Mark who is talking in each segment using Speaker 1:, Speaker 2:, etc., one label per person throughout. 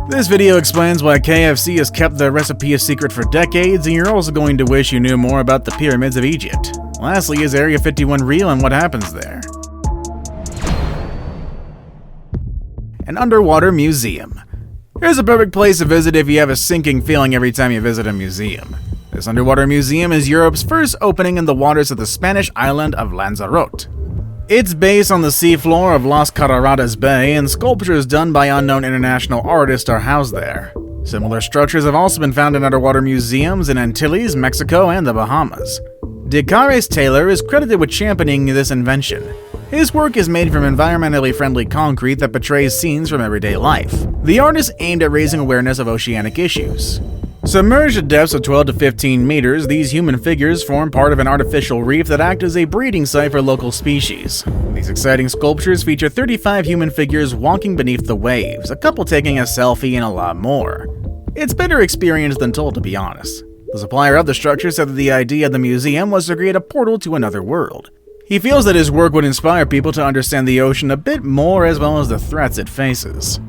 Speaker 1: This video explains why KFC has kept their recipe a secret for decades, and you're also going to wish you knew more about the pyramids of Egypt. Lastly, is Area 51 real and what happens there? An underwater museum. Here's a perfect place to visit if you have a sinking feeling every time you visit a museum. This underwater museum is Europe's first opening in the waters of the Spanish island of Lanzarote. It's based on the seafloor of Las Cataratas Bay, and sculptures done by unknown international artists are housed there. Similar structures have also been found in underwater museums in Antilles, Mexico, and the Bahamas. Decares Taylor is credited with championing this invention. His work is made from environmentally friendly concrete that portrays scenes from everyday life. The artist aimed at raising awareness of oceanic issues. Submerged at depths of 12 to 15 meters, these human figures form part of an artificial reef that act as a breeding site for local species. These exciting sculptures feature 35 human figures walking beneath the waves, a couple taking a selfie, and a lot more. It's better experienced than told, to be honest. The supplier of the structure said that the idea of the museum was to create a portal to another world. He feels that his work would inspire people to understand the ocean a bit more, as well as the threats it faces.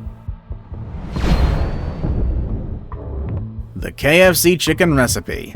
Speaker 1: The KFC Chicken Recipe.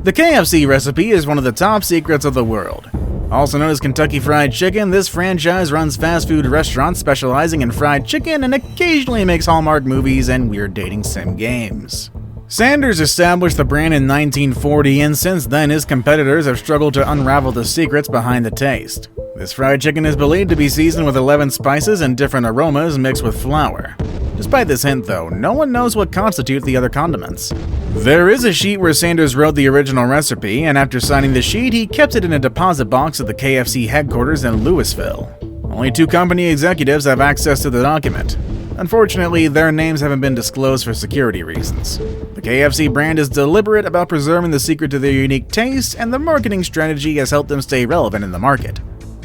Speaker 1: The KFC recipe is one of the top secrets of the world. Also known as Kentucky Fried Chicken, this franchise runs fast food restaurants specializing in fried chicken and occasionally makes Hallmark movies and weird dating sim games. Sanders established the brand in 1940, and since then his competitors have struggled to unravel the secrets behind the taste. This fried chicken is believed to be seasoned with 11 spices and different aromas mixed with flour. Despite this hint, though, no one knows what constitutes the other condiments. There is a sheet where Sanders wrote the original recipe, and after signing the sheet, he kept it in a deposit box at the KFC headquarters in Louisville. Only 2 company executives have access to the document. Unfortunately, their names haven't been disclosed for security reasons. The KFC brand is deliberate about preserving the secret to their unique taste, and the marketing strategy has helped them stay relevant in the market.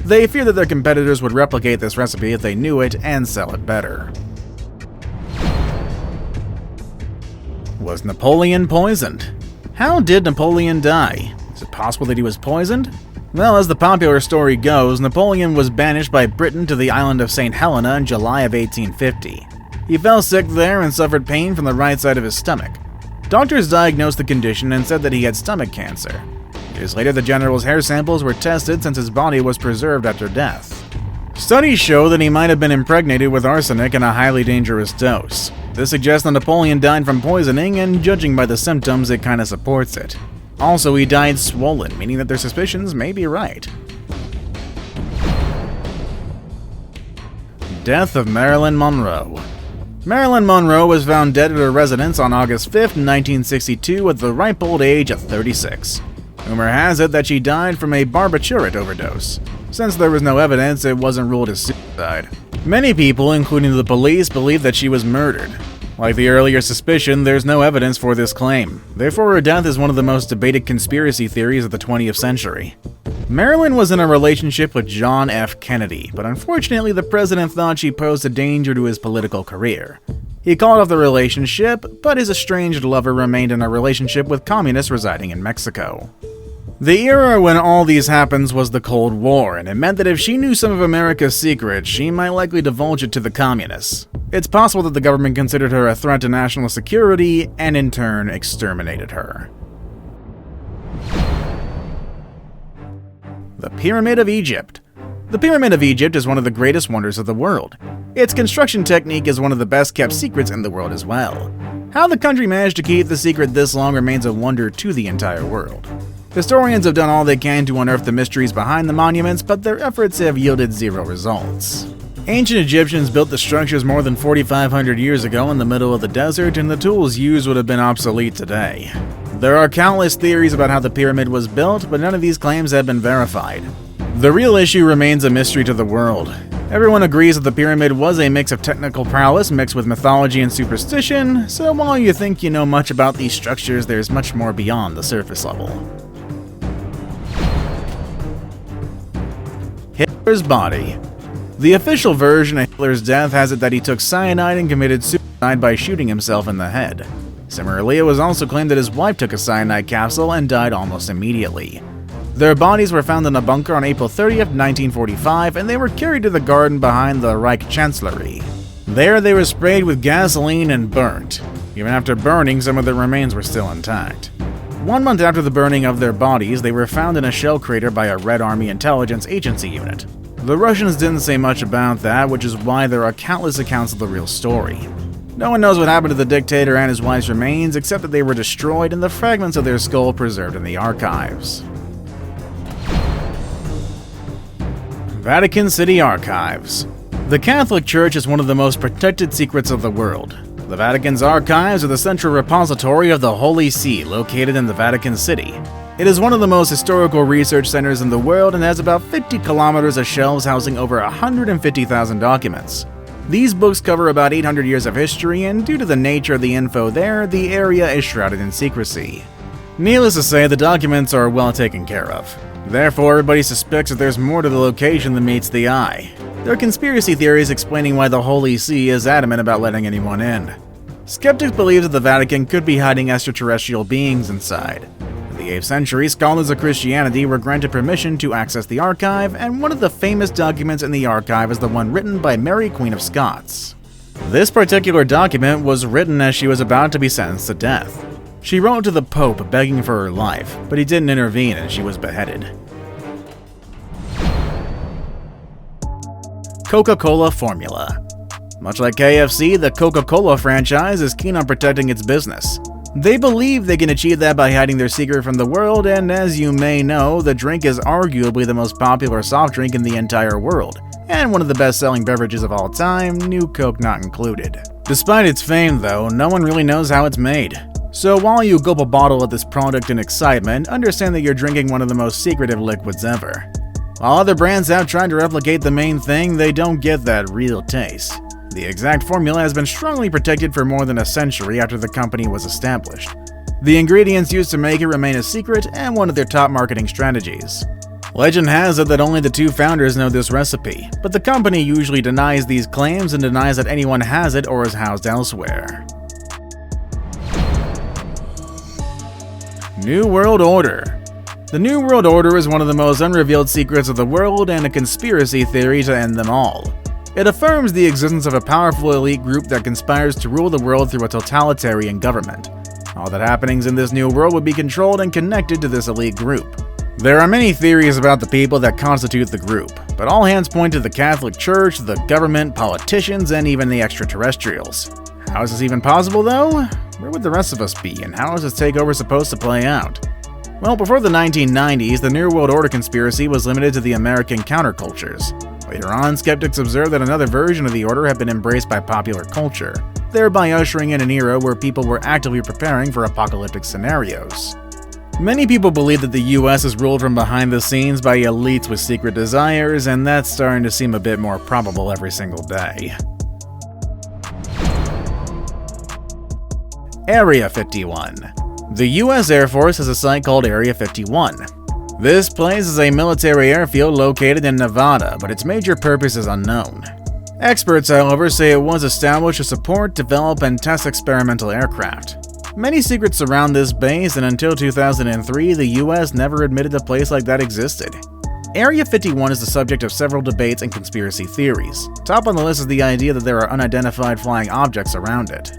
Speaker 1: They fear that their competitors would replicate this recipe if they knew it and sell it better. Was Napoleon poisoned? How did Napoleon die? Is it possible that he was poisoned? Well, as the popular story goes, Napoleon was banished by Britain to the island of St. Helena in July of 1850. He fell sick there and suffered pain from the right side of his stomach. Doctors diagnosed the condition and said that he had stomach cancer. Years later, the general's hair samples were tested since his body was preserved after death. Studies show that he might have been impregnated with arsenic in a highly dangerous dose. This suggests that Napoleon died from poisoning, and judging by the symptoms, it kinda supports it. Also, he died swollen, meaning that their suspicions may be right. Death of Marilyn Monroe. Marilyn Monroe was found dead at her residence on August 5, 1962 at the ripe old age of 36. Rumor has it that she died from a barbiturate overdose. Since there was no evidence, it wasn't ruled as suicide. Many people, including the police, believe that she was murdered. Like the earlier suspicion, there's no evidence for this claim. Therefore, her death is one of the most debated conspiracy theories of the 20th century. Marilyn was in a relationship with John F. Kennedy, but unfortunately the president thought she posed a danger to his political career. He called off the relationship, but his estranged lover remained in a relationship with communists residing in Mexico. The era when all these happened was the Cold War, and it meant that if she knew some of America's secrets, she might likely divulge it to the communists. It's possible that the government considered her a threat to national security, and in turn exterminated her. The Pyramid of Egypt. The Pyramid of Egypt is one of the greatest wonders of the world. Its construction technique is one of the best kept secrets in the world as well. How the country managed to keep the secret this long remains a wonder to the entire world. Historians have done all they can to unearth the mysteries behind the monuments, but their efforts have yielded zero results. Ancient Egyptians built the structures more than 4,500 years ago in the middle of the desert, and the tools used would have been obsolete today. There are countless theories about how the pyramid was built, but none of these claims have been verified. The real issue remains a mystery to the world. Everyone agrees that the pyramid was a mix of technical prowess mixed with mythology and superstition, so while you think you know much about these structures, there's much more beyond the surface level. Hitler's body. The official version of Hitler's death has it that he took cyanide and committed suicide by shooting himself in the head. Similarly, it was also claimed that his wife took a cyanide capsule and died almost immediately. Their bodies were found in a bunker on April 30th, 1945, and they were carried to the garden behind the Reich Chancellery. There they were sprayed with gasoline and burnt. Even after burning, some of their remains were still intact. 1 month after the burning of their bodies, they were found in a shell crater by a Red Army intelligence agency unit. The Russians didn't say much about that, which is why there are countless accounts of the real story. No one knows what happened to the dictator and his wife's remains, except that they were destroyed and the fragments of their skull preserved in the archives. Vatican City Archives. The Catholic Church is one of the most protected secrets of the world. The Vatican's archives are the central repository of the Holy See, located in the Vatican City. It is one of the most historical research centers in the world and has about 50 kilometers of shelves housing over 150,000 documents. These books cover about 800 years of history, and due to the nature of the info there, the area is shrouded in secrecy. Needless to say, the documents are well taken care of. Therefore, everybody suspects that there's more to the location than meets the eye. There are conspiracy theories explaining why the Holy See is adamant about letting anyone in. Skeptics believe that the Vatican could be hiding extraterrestrial beings inside. In the 8th century, scholars of Christianity were granted permission to access the archive, and one of the famous documents in the archive is the one written by Mary, Queen of Scots. This particular document was written as she was about to be sentenced to death. She wrote to the Pope begging for her life, but he didn't intervene and she was beheaded. Coca-Cola formula. Much like KFC, the Coca-Cola franchise is keen on protecting its business. They believe they can achieve that by hiding their secret from the world, and as you may know, the drink is arguably the most popular soft drink in the entire world, and one of the best-selling beverages of all time, New Coke not included. Despite its fame, though, no one really knows how it's made. So while you gulp a bottle of this product in excitement, understand that you're drinking one of the most secretive liquids ever. While other brands have tried to replicate the main thing, they don't get that real taste. The exact formula has been strongly protected for more than a century after the company was established. The ingredients used to make it remain a secret and one of their top marketing strategies. Legend has it that only the two founders know this recipe, but the company usually denies these claims and denies that anyone has it or is housed elsewhere. New World Order. The New World Order is one of the most unrevealed secrets of the world and a conspiracy theory to end them all. It affirms the existence of a powerful elite group that conspires to rule the world through a totalitarian government. All the happenings in this new world would be controlled and connected to this elite group. There are many theories about the people that constitute the group, but all hands point to the Catholic Church, the government, politicians, and even the extraterrestrials. How is this even possible, though? Where would the rest of us be, and how is this takeover supposed to play out? Well, before the 1990s, the New World Order conspiracy was limited to the American countercultures. Later on, skeptics observed that another version of the order had been embraced by popular culture, thereby ushering in an era where people were actively preparing for apocalyptic scenarios. Many people believe that the US is ruled from behind the scenes by elites with secret desires, and that's starting to seem a bit more probable every single day. Area 51. The US Air Force has a site called Area 51. This place is a military airfield located in Nevada, but its major purpose is unknown. Experts, however, say it was established to support, develop, and test experimental aircraft. Many secrets surround this base, and until 2003, the US never admitted a place like that existed. Area 51 is the subject of several debates and conspiracy theories. Top on the list is the idea that there are unidentified flying objects around it.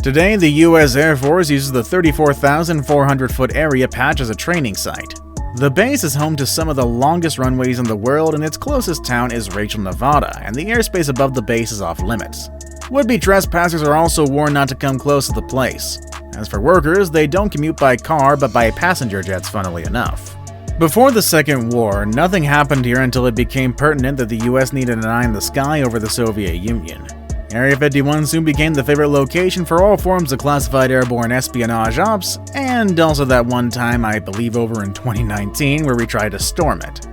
Speaker 1: Today, the US Air Force uses the 34,400-foot area patch as a training site. The base is home to some of the longest runways in the world, and its closest town is Rachel, Nevada, and the airspace above the base is off limits. Would-be trespassers are also warned not to come close to the place. As for workers, they don't commute by car but by passenger jets, funnily enough. Before the Second War, nothing happened here until it became pertinent that the US needed an eye in the sky over the Soviet Union. Area 51 soon became the favorite location for all forms of classified airborne espionage ops, and also that one time, I believe over in 2019, where we tried to storm it.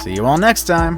Speaker 1: See you all next time!